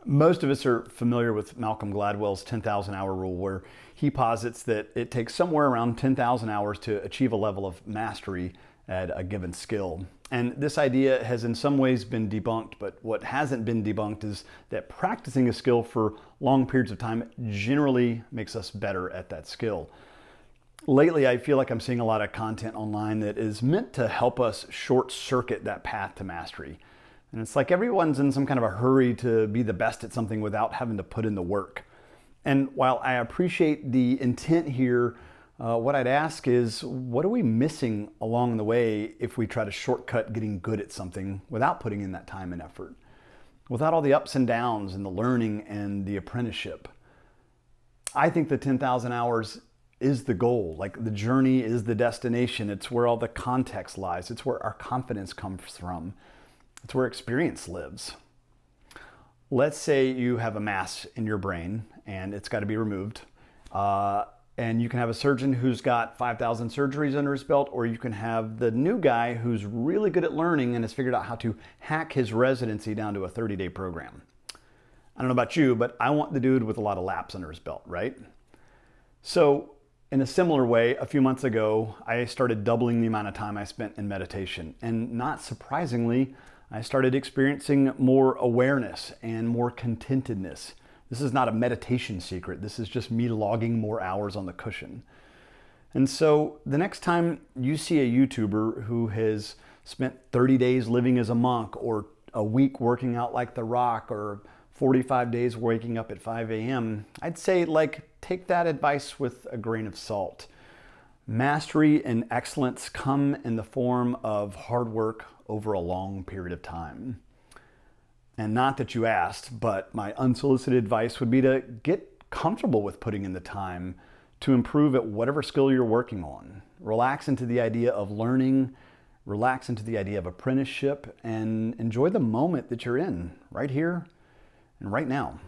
Most of us are familiar with Malcolm Gladwell's 10,000 hour rule, where he posits that it takes somewhere around 10,000 hours to achieve a level of mastery at a given skill. And this idea has in some ways been debunked, but what hasn't been debunked is that practicing a skill for long periods of time generally makes us better at that skill. Lately, I feel like I'm seeing a lot of content online that is meant to help us short circuit that path to mastery. And it's like everyone's in some kind of a hurry to be the best at something without having to put in the work. And while I appreciate the intent here, what I'd ask is, what are we missing along the way if we try to shortcut getting good at something without putting in that time and effort? Without all the ups and downs and the learning and the apprenticeship? I think the 10,000 hours is the goal. Like, the journey is the destination. It's where all the context lies. It's where our confidence comes from. It's where experience lives. Let's say you have a mass in your brain and it's got to be removed. And you can have a surgeon who's got 5,000 surgeries under his belt, or you can have the new guy who's really good at learning and has figured out how to hack his residency down to a 30-day program. I don't know about you, but I want the dude with a lot of laps under his belt, right? So in a similar way, a few months ago, I started doubling the amount of time I spent in meditation. And not surprisingly, I started experiencing more awareness and more contentedness. This is not a meditation secret. This is just me logging more hours on the cushion. And so the next time you see a YouTuber who has spent 30 days living as a monk, or a week working out like The Rock, or 45 days waking up at 5 a.m., I'd say, take that advice with a grain of salt. Mastery and excellence come in the form of hard work over a long period of time. And not that you asked, but my unsolicited advice would be to get comfortable with putting in the time to improve at whatever skill you're working on. Relax into the idea of learning, relax into the idea of apprenticeship, and enjoy the moment that you're in right here and right now.